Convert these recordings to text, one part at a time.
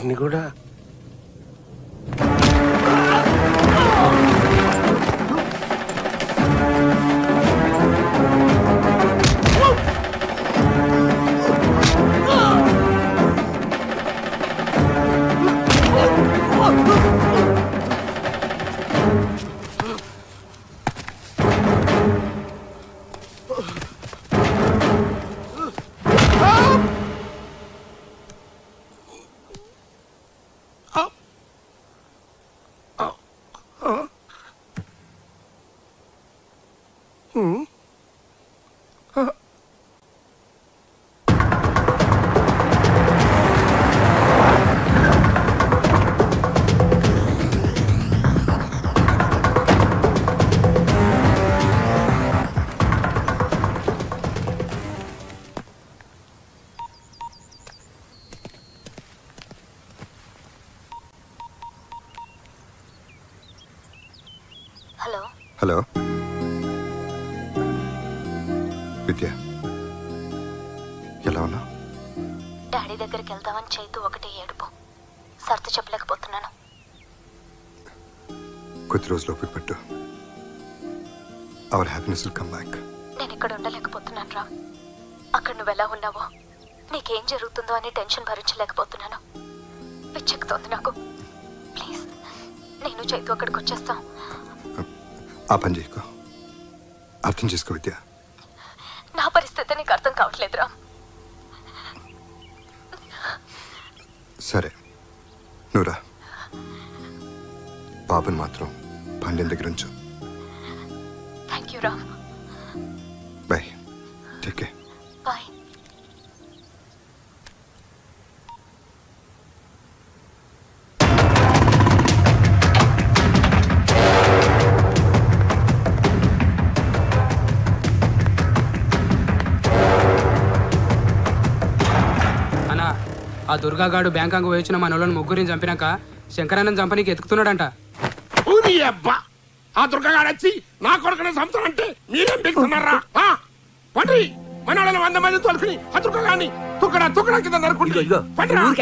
వీరిని కూడా హలో విద్య, ఎలా ఉన్నా? డాడీ దగ్గరికి వెళ్దామని చైతు ఒకటే ఏడుపు, సర్ది చెప్పలేకపోతున్నాను. కొద్ది రోజులు ఓపిక పట్టు. Our happiness will come back. నేను ఇక్కడ ఉండలేకపోతున్నాను రా. అక్కడ నువ్వు ఎలా ఉన్నావో, నీకేం జరుగుతుందో అని టెన్షన్ భరించలేకపోతున్నాను. పిచ్చెక్కుతోంది నాకు. ప్లీజ్ నేను చైతు అక్కడికి వచ్చేస్తాం. ఆ పని చేయకు. అర్థం చేసుకో విద్య. నా పరిస్థితి నీకు అర్థం కావట్లేదురా. సరే నువ్వురా. బాబుని మాత్రం పాండ్యం దగ్గర ఉంచు. థ్యాంక్ యూ రా. బాయ్. Take care. బాయ్. ఆ దుర్గాగాడు బ్యాంకాంగ్ వచ్చిన మన వాళ్ళని ముగ్గురిని చంపినాక శంకరానంద్ చంపనీకి ఎత్తుకుతున్నాడంట. ఆ దుర్గాగాడు వచ్చి నా కొడుకునే చంపుతానంటే మీరేం పెడుతున్నారా? పండ్రి మన వాళ్ళని 100 మంది తోలుకుని ఆ దుర్గాగాడిని తుక్కడా కింద నరుకుంటే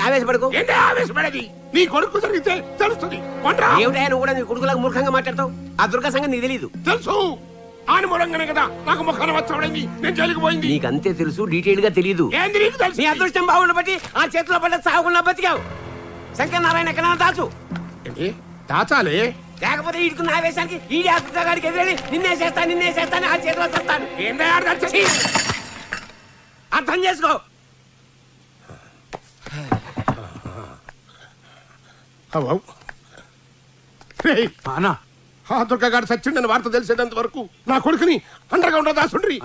ఆవేశపడకు. ఏంటి ఆవేశపడేది? నీ కొడుకు జరిగితే తెలుస్తుంది. నువ్వు కూడా నీ కొడుకులకు మూర్ఖంగా మాట్లాడతావు. ఆ దుర్గా సంగతి నీకు తెలీదు. తెలుసు. ఆని మూలంగానే కదా నాకు ముఖాన వచ్చాడైంది, నేను జైలుకి పోయింది. నీకు అంతే తెలుసు, డీటెయిల్ గా తెలియదు. నీ అదృష్టం బాగుండ బట్టి ఆ చేతిలో పడ్డ సాగుకుండా బతికావు. శంకర్ నారాయణ ఎక్కడ దాచు. ఏంటి దాచాలి? లేకపోతే ఈడుకున్న ఆవేశానికి ఈడి ఆ దుర్గాగాడికి ఎదురెళ్ళి నిన్నే చేస్తాను ఆ చేతిలో చేస్తాను. అర్థం చేసుకో. ఆ దుర్గాగాడు సచ్చిండని వార్త తెలిసేటంత వరకు నా కొడుకుని అండర్ గ్రౌండ్ దాసుండ్రి.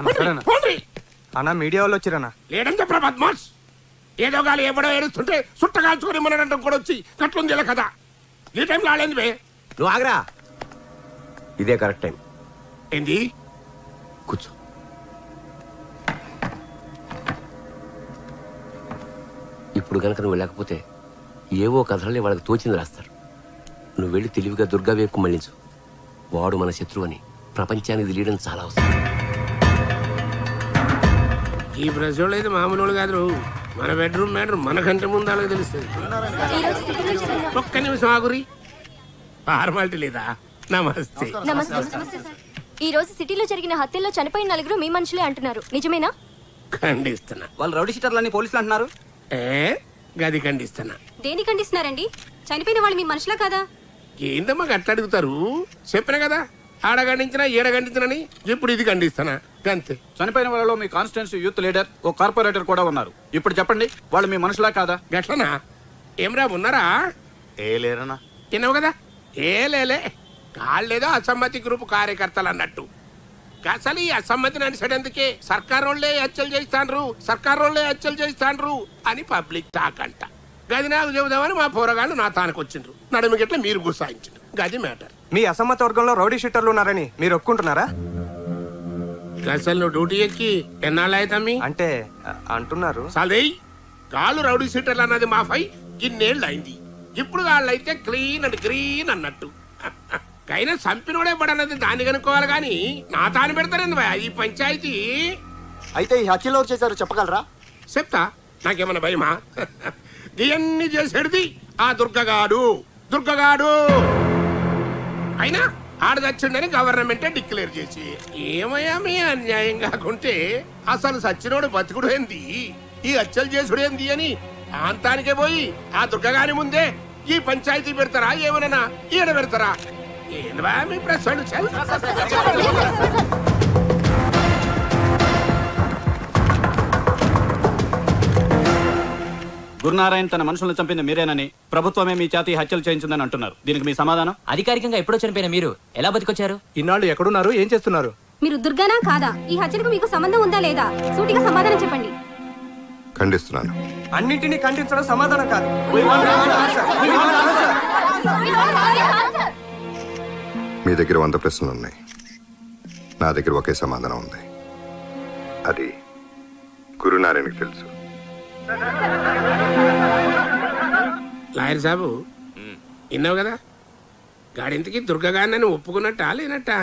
అన్నా మీడియా వాళ్ళు వచ్చిరన్నా. లేదని చెప్పరా బద్మాష్. ఏదో గాలి ఎవడో ఏడుస్తుంటే సుట్టగాల్చుకుని మనడం కూడా వచ్చి కట్లుంది ఇలా కదా. ఈ టైంలో ఆడేంది బే? నువ్వు ఆగరా. ఇదే కరెక్ట్ టైం. ఏంది? కూర్చో. ఇప్పుడు కనుక నువ్వు లేకపోతే ఏవో కథలే వాళ్ళకి తోచింది రాస్తారు. నువ్వు వెళ్ళి తెలివిగా దుర్గా వైపు మళ్ళించు. వాడు మన శత్రువు అని ప్రపంచానికి తెలియడం చాలా అవసరం. ఈ ప్రజలు అయితే మామూలు కాదు. మన బెడ్రూమ్ మ్యాటర్ మనకంటే ముందు అలాగే తెలుస్తుంది. ఒక్క నిమిషం ఆగురి. ఫార్మాలిటీ లేదా? నమస్తే. ఈ రోజు సిటీలో జరిగిన హత్యల్లో చనిపోయిన 4 మీ మనుషులే అంటున్నారు, నిజమేనా? ఖండిస్తున్నా. వాళ్ళు రౌడీ షీటర్లని పోలీసులు అంటున్నారు. గది ఖండిస్తున్నా. దేని ఖండిస్తున్నారండి? చనిపోయిన వాళ్ళు మీ మనుషులా కదా? ఏందమ్మా అట్లా అడుగుతారు? చెప్పిన కదా ఆడ ఖండించినా ఈడ ఖండించినని. ఇప్పుడు ఇది ఖండిస్తానా అంతే. చనిపోయిన వాళ్ళలో మీ కాన్స్టిట్యూన్సీ యూత్ లీడర్, ఓ కార్పొరేటర్ కూడా ఉన్నారు. ఇప్పుడు చెప్పండి, వాళ్ళు మీ మనుషులా కాదా? గట్లనా? ఏమ్రా ఉన్నారా? ఏ లేరన్నా. తిన్నావు కదా. ఏ లేలే, కాళ్ళేదో అసమ్మతి గ్రూప్ కార్యకర్తలు అన్నట్టు. అసలు ఈ అసమ్మతిని అనిసడేందుకే సర్కారోళ్లే హత్యలు చేస్తాండ్రు అని పబ్లిక్ టాక్ అంట. గది నాకు చెబుదామని మా పోరగాళ్ళు నా తానికి వచ్చిండ్రు. నడుము గిట్ల మీరు గుసాయించండి. గది మ్యాటర్. మీ అసమ్మత వర్గంలో రౌడీ షీటర్లు ఉన్నారని మీరు ఒప్పుకుంటున్నారా? అసలు నువ్వు డ్యూటీ ఎక్కి ఎన్నాళ్ళు అవుతామి అంటే అంటున్నారు. సరే గాళ్ళు రౌడీ షీటర్లు అన్నది మా ఫై ఇన్నేళ్ళు అయింది. ఇప్పుడు వాళ్ళు అయితే క్లీన్ అండ్ గ్రీన్ అన్నట్టు. అయినా చంపినోడే పడన్నది దాన్ని కనుక్కోవాలి కానీ నా తాను పెడతారండి ఈ పంచాయతీ. అయితే ఈ హత్యలో చేశారు చెప్పగలరా? చెప్తా. నాకేమన్నా భయమా? ఇవన్నీ చేసేది ఆ దుర్గగాడు. అయినా ఆడ చచ్చిండని గవర్నమెంటే డిక్లేర్ చేసి ఏమయ్యా మీ అన్యాయం కాకుంటే అసలు సచ్చినోడు బతుకుడు ఏంది, ఈ హత్యలు చేసుడు ఏంది అని ప్రాంతానికే పోయి ఆ దుర్గగాని ముందే ఈ పంచాయతీ పెడతారా, ఏమన్నా ఈడ పెడతారా? ఏందా మీ ప్రశ్నలు? గురునారాయణ తన మనుషులను చంపింది మీరేనని, ప్రభుత్వమే మీ చేతి హత్యలు చేయించిందని అంటున్నారు. దీనికి మీ సమాధానం? అధికారికంగా ఎప్పుడో చనిపోయిన మీరు ఎలా బతికొచ్చారు? ఇన్నాళ్ళు ఎక్కడున్నారు, ఏం చేస్తున్నారు? మీరు దుర్గానా కాదా? ఈ హత్యకు మీకు సంబంధం ఉందా లేదా? సూటిగా సమాధానం చెప్పండి. ఖండిస్తున్నాను. అన్నింటినీ ఖండించడం సమాధానం కాదు. మీ దగ్గర 100 ప్రశ్నలు ఉన్నాయి, నా దగ్గర ఒకే సమాధానం ఉంది. అది గురునారాయణకి తెలుసు. లాయర్ సాబు విన్నావు కదా, గాడింతకి దుర్గగాన్ని ఒప్పుకున్నట్టా లేనట్టా?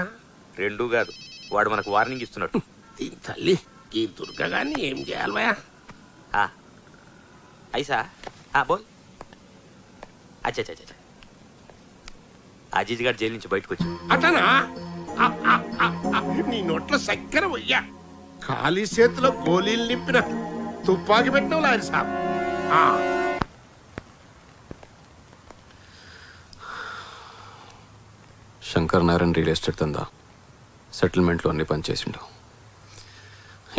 రెండూ కాదు, వాడు మనకు వార్నింగ్ ఇస్తున్నట్టు. దీని తల్లి ఈ దుర్గగాన్ని ఏం చేయాలి భయా? ఐసా బోల్. అచ్చా అజీజ్ గారు జైలు నుంచి బయటకు వచ్చి అతనా? నీ నోట్లో చక్కెర పోయ్యా, ఖాళీ చేతిలో గోళీలు నింపిన తుపాకి పెట్టినావు లాయర్ సాబ్. శంకర్ నారాయణ రియల్ ఎస్టేట్ దందా సెటిల్మెంట్లో అన్ని పనిచేసిండు.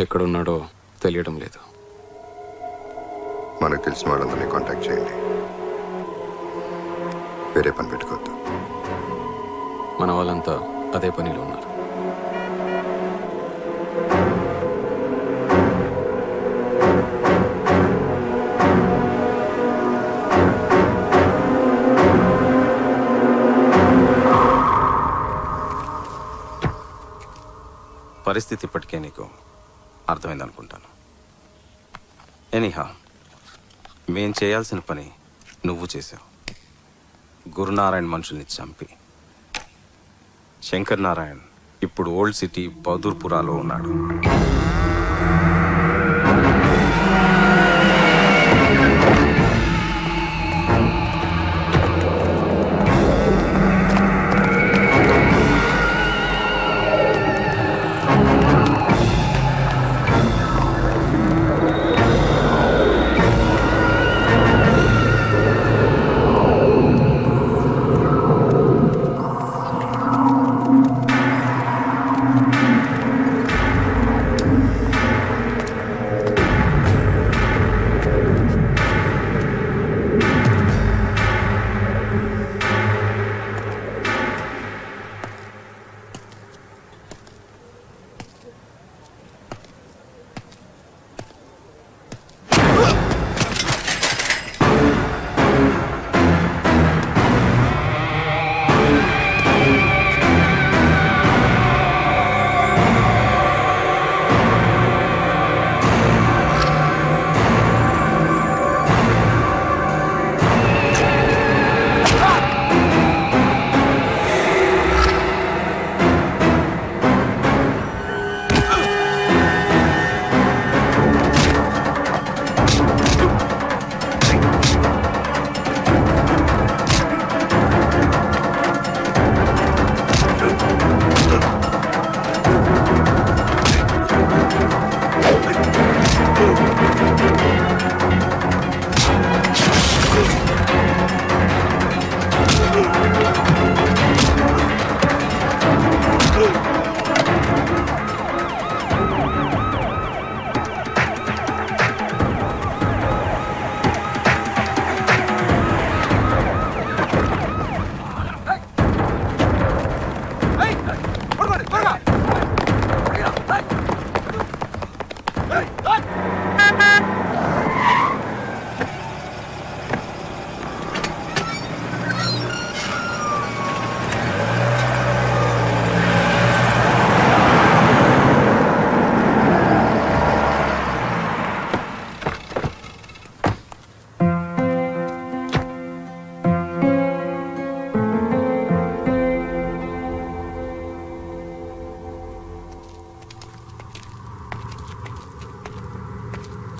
ఎక్కడున్నాడో తెలియడం లేదు. మనకు తెలిసిన వాళ్ళందరినీ కాంటాక్ట్ చేయండి, వేరే పని పెట్టుకోవద్దు. మన వాళ్ళంతా అదే పనిలో ఉన్నారు. పరిస్థితి ఇప్పటికే నీకు అర్థమైందనుకుంటాను. ఎనీహా, మేం చేయాల్సిన పని నువ్వు చేసావు. గురునారాయణ మనుషుల్ని చంపి. శంకర్ నారాయణ్ ఇప్పుడు ఓల్డ్ సిటీ బహదూర్పురాలో ఉన్నాడు.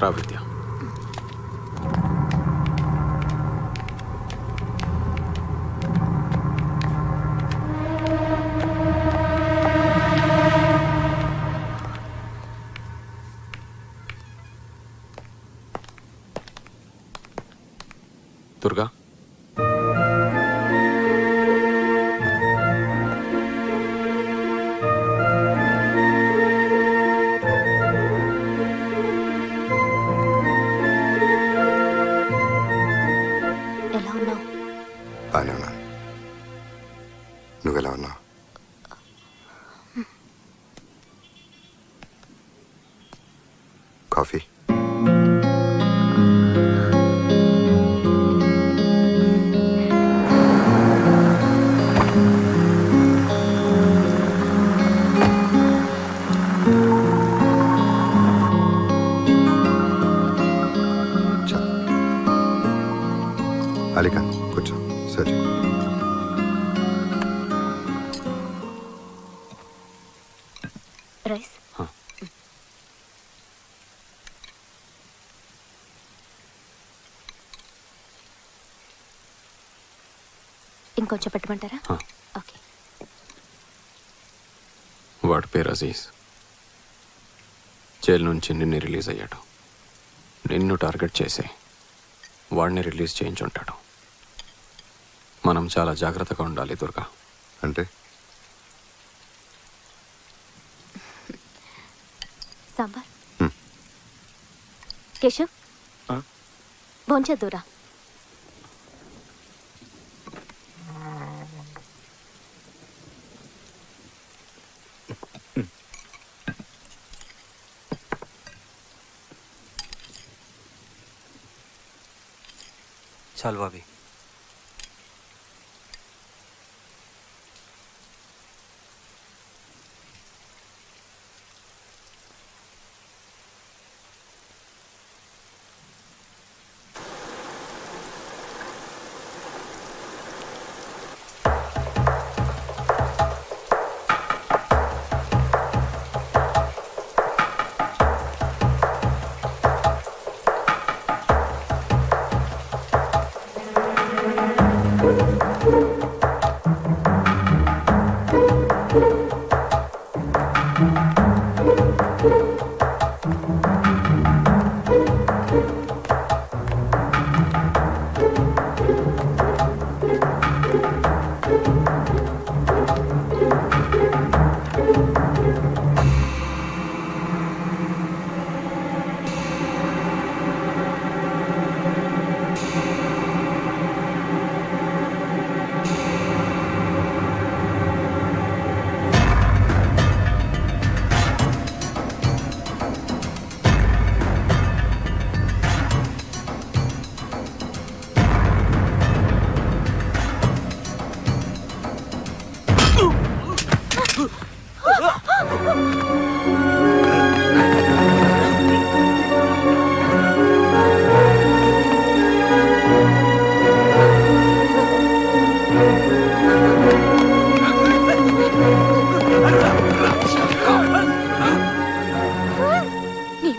రా విద్య. దుర్గా ఎలా ఉన్నావు? బాగానే ఉన్నాను. నువ్వెలా ఉన్నావు? కాఫీ? అలీకా కూర్చో. సరే రైస్. ఇంకొంచెం పెట్టమంటారా? ఓకే. వాడి పేరు అజీజ్. జైలు నుంచి నిన్ను రిలీజ్ అయ్యాడు. నిన్ను టార్గెట్ చేసి వాడిని రిలీజ్ చేయించుంటాడు. మనం చాలా జాగ్రత్తగా ఉండాలి దుర్గా. అంటే సాంబార్. కేశవ్ భోంచేద్దురా. चल भाभी.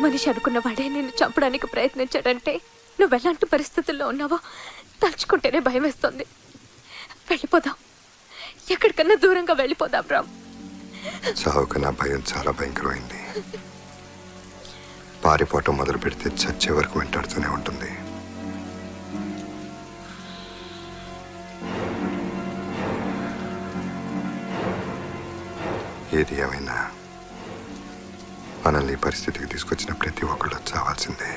మనిషి అనుకున్న వాడే నిన్ను చంపడానికి ప్రయత్నించాడంటే నువ్వు ఎలాంటి పరిస్థితుల్లో ఉన్నావో తలుచుకుంటేనే భయం వేస్తుంది. వెళ్ళిపోదాం, ఎక్కడికన్నా దూరంగా వెళ్ళిపోదాం రామ్. చావుకు నా భయం చాలా భయంకరమైంది. పారిపోవటం మొదలు పెడితే చచ్చే వరకు వెంటాడుతూనే ఉంటుంది. ఏది ఏమైనా మనల్ని పరిస్థితికి తీసుకొచ్చిన ప్రతి ఒక్కళ్ళు చావాల్సిందే.